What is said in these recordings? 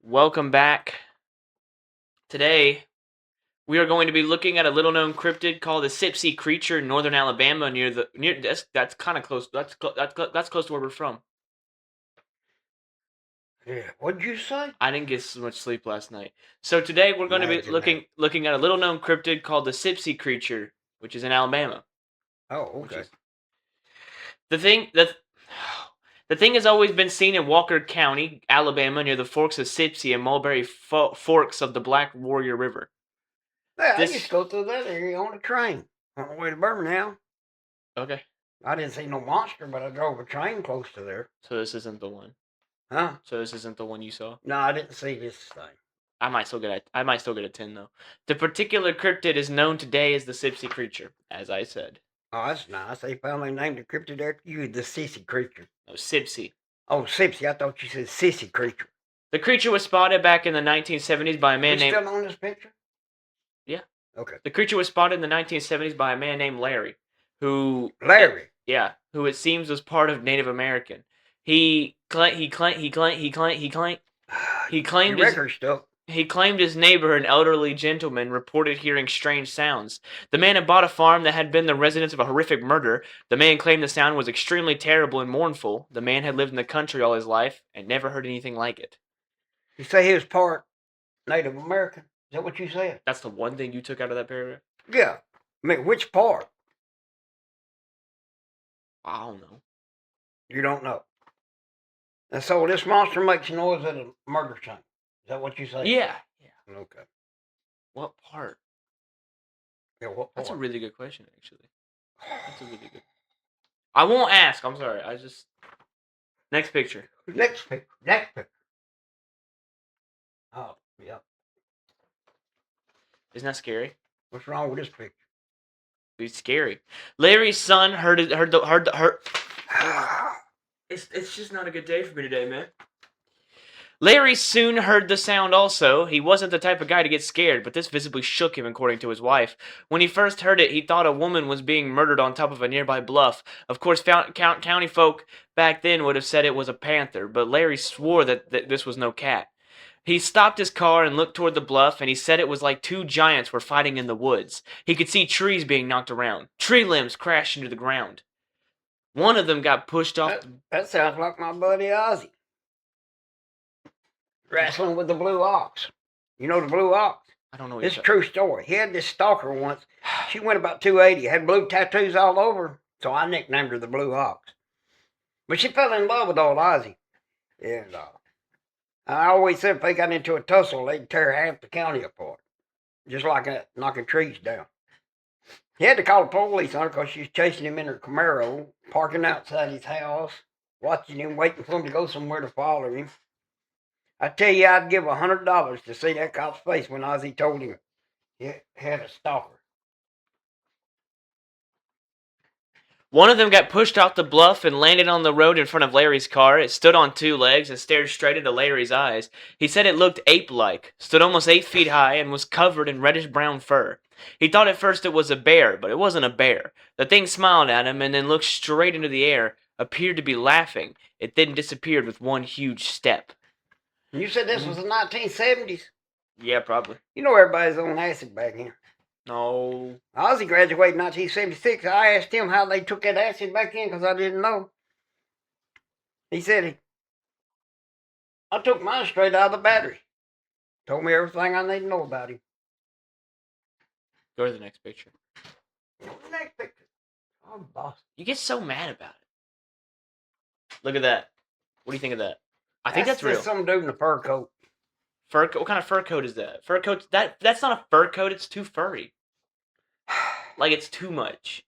Welcome back. Today, we are going to be looking at a little-known cryptid called the Sipsey Creature in northern Alabama. That's kind of close. That's close to where we're from. Yeah, what'd you say? I didn't get so much sleep last night. So today we're going to be looking at a little-known cryptid called the Sipsey Creature, which is in Alabama. Oh, okay. The thing that the thing has always been seen in Walker County, Alabama, near the forks of Sipsey and Mulberry Forks of the Black Warrior River. Yeah, I used to go through that area on the train on the way to Birmingham. Okay. I didn't see no monster, but I drove a train close to there. So this isn't the one. Huh? So this isn't the one you saw? No, I didn't see this thing. I might still get a 10 though. The particular cryptid is known today as the Sipsey Creature, as I said. Oh, that's nice. They finally named the cryptid after you, the Sissy Creature. No, Sipsey. Oh, Sipsey. I thought you said Sissy Creature. The creature was spotted back in the 1970s by a man named... still on this picture? Yeah. Okay. The creature was spotted in the 1970s by a man named Larry, who... Larry? Yeah, who it seems was part of Native American. He claimed his neighbor, an elderly gentleman, reported hearing strange sounds. The man had bought a farm that had been the residence of a horrific murder. The man claimed the sound was extremely terrible and mournful. The man had lived in the country all his life and never heard anything like it. You say he was part Native American? Is that what you said? That's the one thing you took out of that paragraph? Yeah. I mean, which part? I don't know. You don't know. And so this monster makes noise at a murder scene. Is that what you say? Yeah. Okay. What part? Yeah, what part? That's a really good question, actually. That's a really good... I won't ask. I'm sorry. Next picture. Next picture. Oh, yeah. Isn't that scary? What's wrong with this picture? It's scary. Larry's son heard. It's just not a good day for me today, man. Larry soon heard the sound also. He wasn't the type of guy to get scared, but this visibly shook him, according to his wife. When he first heard it, he thought a woman was being murdered on top of a nearby bluff. Of course, county folk back then would have said it was a panther, but Larry swore that this was no cat. He stopped his car and looked toward the bluff, and he said it was like two giants were fighting in the woods. He could see trees being knocked around. Tree limbs crashed into the ground. One of them got pushed off. That sounds like my buddy Ozzy. Wrestling with the blue ox. You know the blue ox? I don't know. It's a true story. He had this stalker once. She went about 280, had blue tattoos all over, so I nicknamed her the Blue Ox. But she fell in love with old Ozzy. And I always said if they got into a tussle, they'd tear half the county apart. Just like that, knocking trees down. He had to call the police on her because she was chasing him in her Camaro, parking outside his house, watching him, waiting for him to go somewhere to follow him. I tell you, I'd give $100 to see that cop's face when Ozzy told him he had a stalker. One of them got pushed off the bluff and landed on the road in front of Larry's car. It stood on two legs and stared straight into Larry's eyes. He said it looked ape-like, stood almost 8 feet high, and was covered in reddish-brown fur. He thought at first it was a bear, but it wasn't a bear. The thing smiled at him and then looked straight into the air, appeared to be laughing. It then disappeared with one huge step. You said this was the 1970s? Yeah, probably. You know everybody's on acid back here. No. Ozzy graduated in 1976. I asked him how they took that acid back then because I didn't know. He said, I took mine straight out of the battery. Told me everything I need to know about him. Go to the next picture. Next picture. Oh, boss. You get so mad about it. Look at that. What do you think of that? I think that's real. Some dude in a fur coat. Fur coat? What kind of fur coat is that? Fur coat? That's not a fur coat. It's too furry. Like it's too much.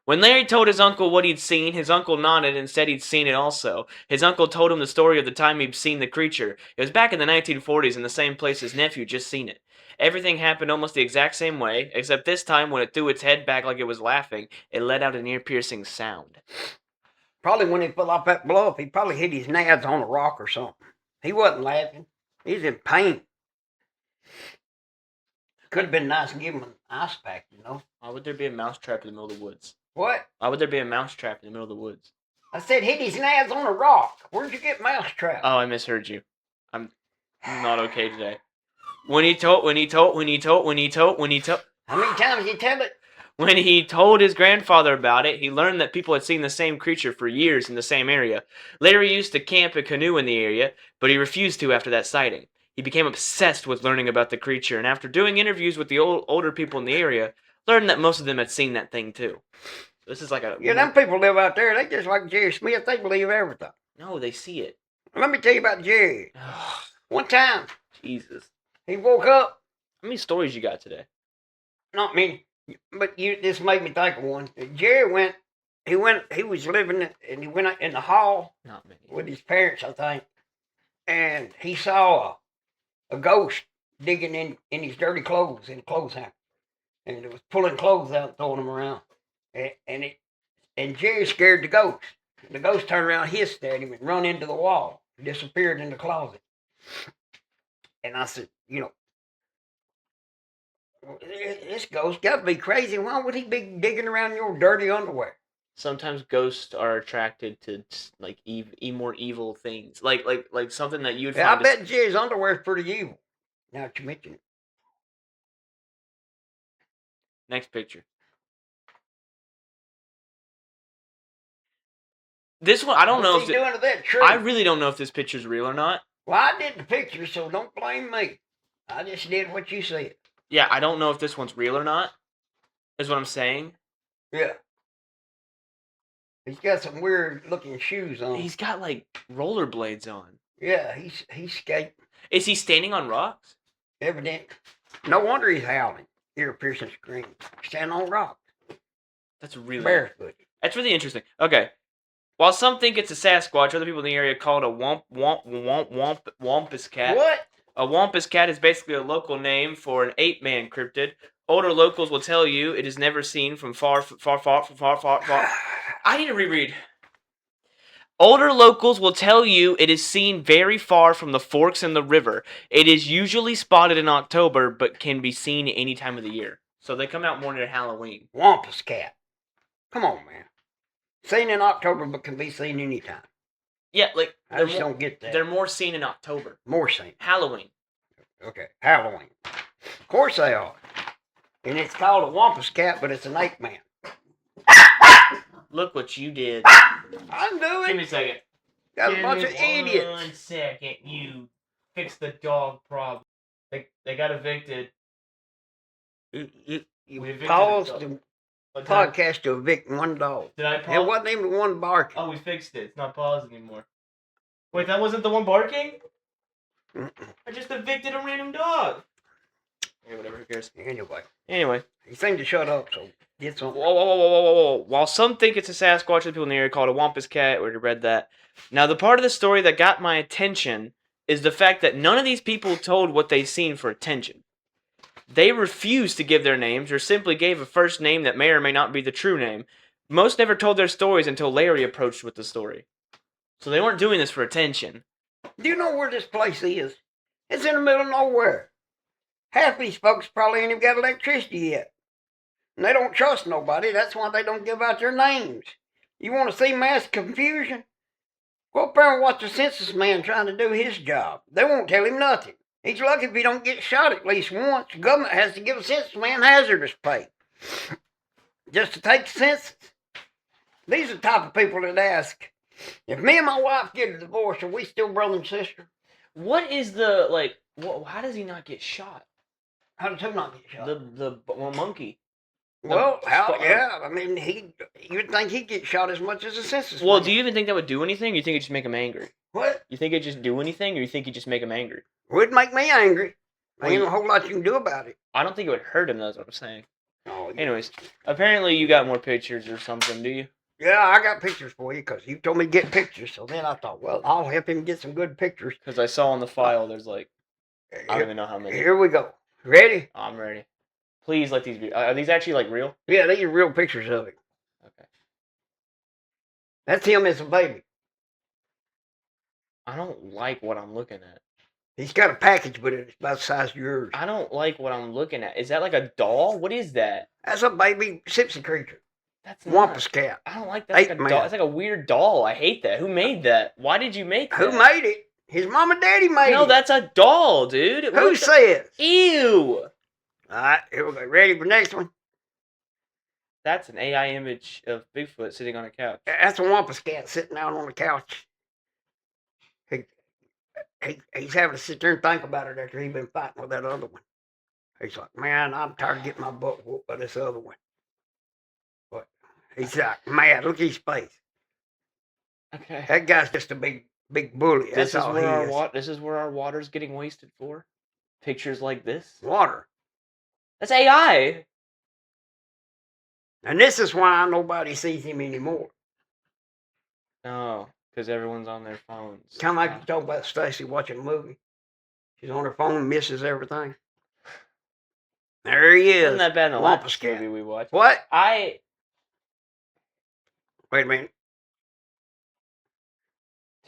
When Larry told his uncle what he'd seen, his uncle nodded and said he'd seen it also. His uncle told him the story of the time he'd seen the creature. It was back in the 1940s in the same place his nephew just seen it. Everything happened almost the exact same way, except this time when it threw its head back like it was laughing, it let out an ear-piercing sound. Probably when he fell off that bluff, he probably hit his nads on a rock or something. He wasn't laughing. He was in pain. Could have been nice to give him an ice pack, you know. Why would there be a mousetrap in the middle of the woods? What? Why would there be a mousetrap in the middle of the woods? I said hit his nads on a rock. Where'd you get mousetrap? Oh, I misheard you. Not okay today. When he told How many times you tell it? When he told his grandfather about it, he learned that people had seen the same creature for years in the same area. Later, he used to camp a canoe in the area, but he refused to after that sighting. He became obsessed with learning about the creature, and after doing interviews with the older people in the area, learned that most of them had seen that thing too. This is like a... Yeah, them people live out there. They just like Jerry Smith. They believe everything. No, they see it. Let me tell you about Jerry. One time, Jesus. he woke up. How many stories you got today? Not many, but this made me think of one. Jerry he was living, and he went out in the hall. Not many. With his parents, I think. And he saw a ghost digging in his dirty clothes in the clothes hamper. And it was pulling clothes out and throwing them around. And Jerry scared the ghost. The ghost turned around, hissed at him, and run into the wall. Disappeared in the closet. And I said, this ghost got to be crazy. Why would he be digging around your dirty underwear? Sometimes ghosts are attracted to like more evil things, like something that you'd find. I bet Jerry's underwear is pretty evil. Now that you mention it. Next picture. This one, I don't know. What's he doing to that tree? I really don't know if this picture's real or not. Well, I did the picture, so don't blame me. I just did what you said. Yeah, I don't know if this one's real or not. Is what I'm saying. Yeah. He's got some weird looking shoes on. He's got like rollerblades on. Yeah, he's skating. Is he standing on rocks? Evident. No wonder he's howling. Ear piercing scream. Standing on rocks. That's really barefoot. That's really interesting. Okay. While some think it's a Sasquatch, other people in the area call it a wampus cat. What? A wampus cat is basically a local name for an ape-man cryptid. Older locals will tell you it is never seen from far. I need to reread. Older locals will tell you it is seen very far from the forks in the river. It is usually spotted in October, but can be seen any time of the year. So they come out more near Halloween. Wampus cat. Come on, man. Seen in October, but can be seen anytime. Yeah, like I just don't get that. They're more seen in October. More seen. Halloween. Okay, Halloween. Of course they are. And it's called a wampus cat, but it's an ape man. Look what you did. I'm doing. Give me a second. Got a bunch of idiots. 1 second. You fix the dog problem. They got evicted. You paused the podcast to evict one dog. Did I pause? It wasn't even the one barking. Oh, we fixed it. It's not paused anymore. Wait, that wasn't the one barking? I just evicted a random dog. Yeah, whatever, who cares? Anyway. He seemed to shut up, so get something. Whoa. While some think it's a Sasquatch, the people in the area call it a wampus cat. We already read that. Now, the part of the story that got my attention is the fact that none of these people told what they seen for attention. They refused to give their names or simply gave a first name that may or may not be the true name. Most never told their stories until Larry approached with the story. So they weren't doing this for attention. Do you know where this place is? It's in the middle of nowhere. Half these folks probably ain't even got electricity yet. And they don't trust nobody. That's why they don't give out their names. You want to see mass confusion? Go up there and watch the census man trying to do his job. They won't tell him nothing. He's lucky if he don't get shot at least once. The government has to give a census man hazardous pay. Just to take the census. These are the type of people that ask, if me and my wife get a divorce, are we still brother and sister? What is the, like, how does he not get shot? How does he not get shot? The monkey. Well, yeah, I mean, you'd think he'd get shot as much as a census man. Well, do you even think that would do anything, or you think it'd just make him angry? What? You think it'd just do anything, or you think it'd just make him angry? It would make me angry. There ain't a whole lot you can do about it. I don't think it would hurt him, that's what I'm saying. Oh, yeah. Anyways, apparently you got more pictures or something, do you? Yeah, I got pictures for you, because you told me to get pictures, so then I thought, well, I'll help him get some good pictures. Because I saw on the file there's like, I don't even know how many. Here we go. Ready? I'm ready. Please let these be. Are these actually like real? Yeah, these are real pictures of it. Okay. That's him as a baby. I don't like what I'm looking at. He's got a package, but it's about the size of yours. I don't like what I'm looking at. Is that like a doll? What is that? That's a baby Sipsey Creature. That's Wampus cat. I don't like that. It's like a weird doll. I hate that. Who made that? Why did you make that? Who made it? His mom and daddy made No, it. that's a doll, dude. Who What the- says? Ew. Alright, here we go. Ready for the next one? That's an AI image of Bigfoot sitting on a couch. That's a Wampus cat sitting out on the couch. He's having to sit there and think about it after he's been fighting with that other one. He's like, man, I'm tired of getting my butt whooped by this other one. But he's like, man, look at his face. Okay. That guy's just a big bully. That's This is all where he our is. this is where our water's getting wasted for. Pictures like this. Water. That's AI. And this is why nobody sees him anymore. No, because everyone's on their phones. Kind of like you talk about Stacy watching a movie. She's on her phone and misses everything. There he is. Wasn't that bad in the Wampus last cat. movie we watched? What? I Wait a minute.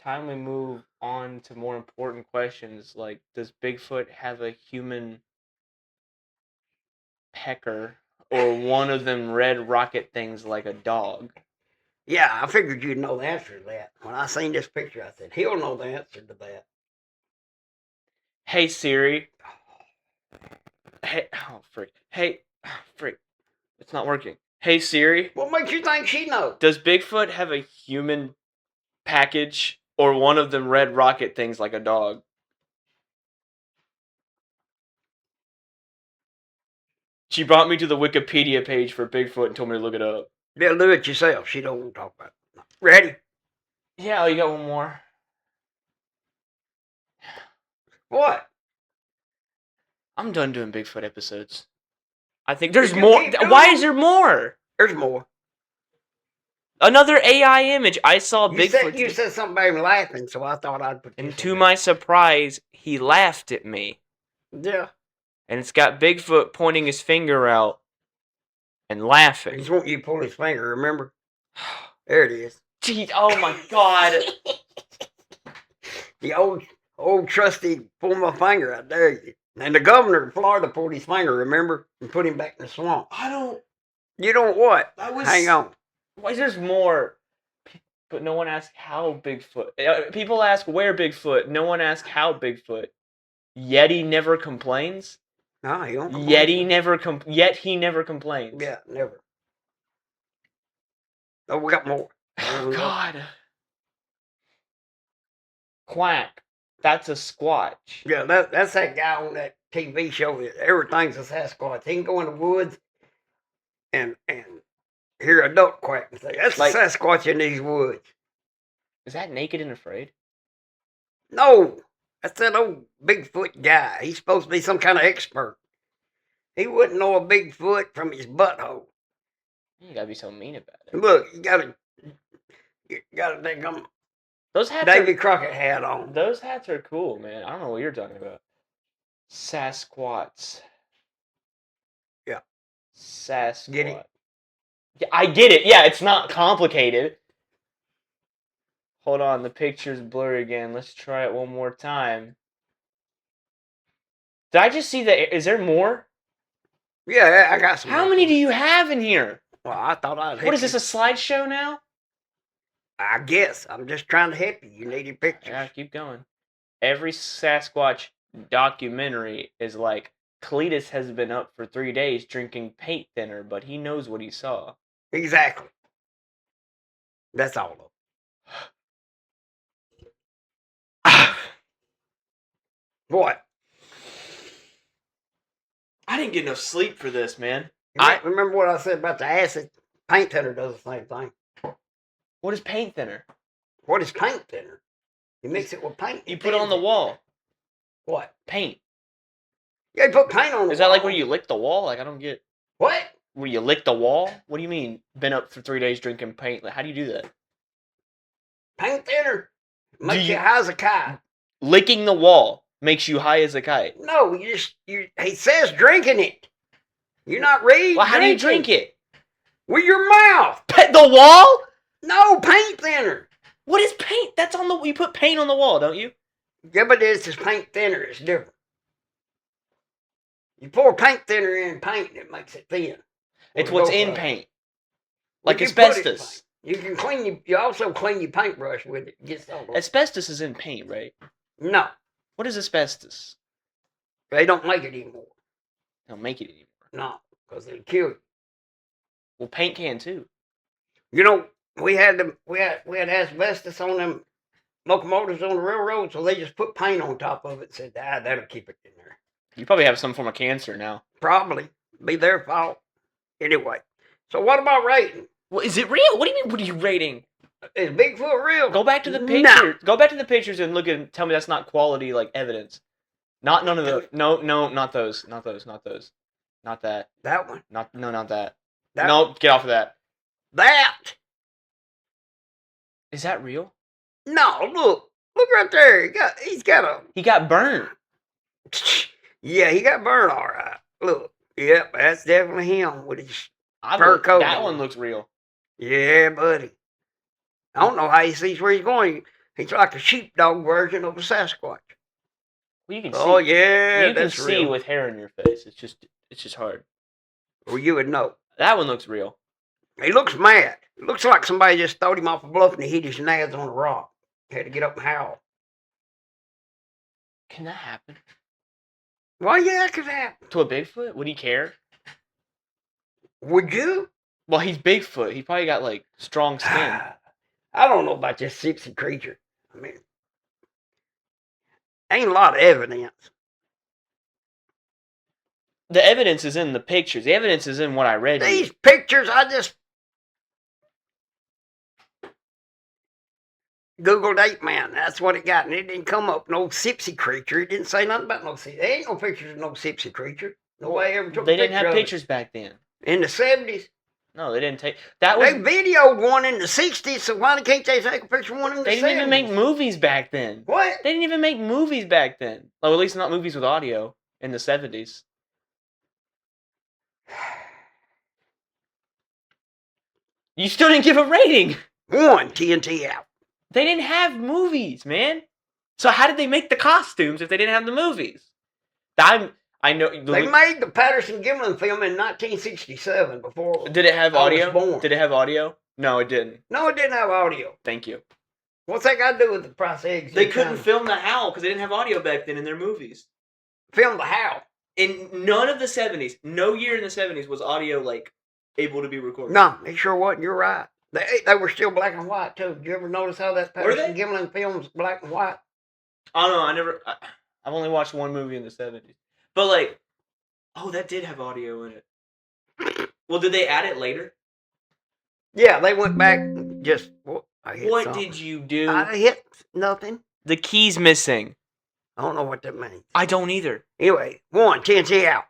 time we move on to more important questions like does Bigfoot have a human pecker or one of them red rocket things like a dog? Yeah, I figured you'd know the answer to that. When I seen this picture, I said, he'll know the answer to that. Hey Siri. Hey, oh freak. Hey, freak. It's not working. Hey Siri. What makes you think she knows? Does Bigfoot have a human package or one of them red rocket things like a dog? She brought me to the Wikipedia page for Bigfoot and told me to look it up. Yeah, do it yourself. She don't want to talk about it. Ready? Yeah, oh, you got one more. What? I'm done doing Bigfoot episodes. I think there's You more. keep doing Why them? is there more? There's more. Another AI image. I saw You said Bigfoot. something about him laughing, so I thought I'd put this And in to there. my surprise, he laughed at me. Yeah. And it's got Bigfoot pointing his finger out and laughing. He's wanting you to pull his finger, remember? There it is. Jeez, oh my god. The old trusty pull my finger out, there you. And the governor of Florida pulled his finger, remember? And put him back in the swamp. I don't. You don't what? Hang on. Why is there's more? But no one asks how Bigfoot. People ask where Bigfoot. No one asks how Bigfoot. Yeti never complains. No, he don't complain. Yet he never complains. Yeah, never. Oh, we got more. Oh, God. Quack. That's a Squatch. Yeah, that's that guy on that TV show that everything's a Sasquatch. He can go in the woods and hear a duck quack and say, that's Like- a Sasquatch in these woods. Is that Naked and Afraid? No, that's that old Bigfoot guy. He's supposed to be some kind of expert. He wouldn't know a Bigfoot from his butthole. You gotta be so mean about it. Look, you got a damn Those hats Davy Crockett hat on. Those hats are cool, man. I don't know what you're talking about. Sasquatch. Yeah. Sasquatch. Get it? Yeah, I get it. Yeah, it's not complicated. Hold on, the picture's blurry again. Let's try it one more time. Did I just see the... Is there more? Yeah, I got some. How many do you have in here? Well, I thought I'd help What is this, you. a slideshow now? I guess. I'm just trying to help you. You needed pictures. Yeah, keep going. Every Sasquatch documentary is like, Cletus has been up for 3 days drinking paint thinner, but he knows what he saw. Exactly. That's all of them. What? I didn't get enough sleep for this, man. Remember what I said about the acid? Paint thinner does the same thing. What is paint thinner? What is paint thinner? You mix it with paint. You put it on the wall. What? Paint. Yeah, you put paint on the wall. Is that like where you lick the wall? Like, I don't get... What? Where you lick the wall? What do you mean, been up for 3 days drinking paint? Like, how do you do that? Paint thinner makes you- you high as a kite. Licking the wall makes you high as a kite. No, he says drinking it. You're not reading. Well, how do you drink it? With your mouth. The wall? No, paint thinner. What is paint? That's on the... You put paint on the wall, don't you? Yeah, but this is paint thinner. It's different. You pour paint thinner in paint and it makes it thin. It's Or what's both in of them. paint. Well, Like you put it in asbestos. paint. You can clean you also clean your paintbrush with it. It gets all over. Asbestos is in paint, right? No, What is asbestos? they don't make it anymore. They don't make it anymore. No, because they'll kill you. Well, paint can too. You know, we had asbestos on them locomotives on the railroad, so they just put paint on top of it and said, that'll keep it in there. You probably have some form of cancer now. Probably. Be their fault. Anyway, so what about rating? Well, is it real? What do you mean? What are you rating? Is Bigfoot real? Go back to the No. picture. Go back to the pictures and look and tell me that's not quality like evidence. None of the. No, not those. Not that. That one. Not that. That No, get off of that. That. Is that real? No, look right there. He's got a. He got burned. Yeah, he got burned all right. Look, yep, that's definitely him with his fur coat. That one looks real. Yeah, buddy. I don't know how he sees where he's going. He's like a sheepdog version of a Sasquatch. Well, you can see. Oh yeah, you can see real. with hair in your face. It's just hard. Well, you would know. That one looks real. He looks mad. It looks like somebody just throwed him off a bluff and he hit his nads on a rock. He had to get up and howl. Can that happen? Well, yeah, it could happen. To a Bigfoot? Would he care? Would you? Well, he's Bigfoot. He probably got like strong skin. I don't know about this Sipsey Creature. I mean, ain't a lot of evidence. The evidence is in the pictures. The evidence is in what I read. These pictures, I just Googled ape man. That's what it got, and it didn't come up no Sipsey Creature. It didn't say nothing about no Sipsey. There ain't no pictures of no Sipsey Creature. Nobody ever took. They didn't have pictures back then. In the 70s. No, they didn't take. That was. They videoed one in the 60s, so why can't they take a picture of one in the 70s? They didn't even make movies back then. What? They didn't even make movies back then. Well, at least not movies with audio in the 70s. You still didn't give a rating. 1 TNT out. They didn't have movies, man. So how did they make the costumes if they didn't have the movies? I know. They made the Patterson-Gimlin film in 1967 before. Did it have I was audio? born. Did it have audio? No, it didn't. No, it didn't have audio. Thank you. What's that got to do with the price of eggs? They couldn't film the howl because they didn't have audio back then in their movies. Film the how? In none of the 70s, no year in the 70s was audio like able to be recorded. No, it sure wasn't. You're right. They were still black and white too. Did you ever notice how that Patterson-Gimlin film's black and white? Oh no, I've only watched one movie in the 70s. But like, oh, that did have audio in it. Well, did they add it later? Yeah, they went back. Just what did you do? I hit nothing. The key's missing. I don't know what that means. I don't either. Anyway, 1 TNT out.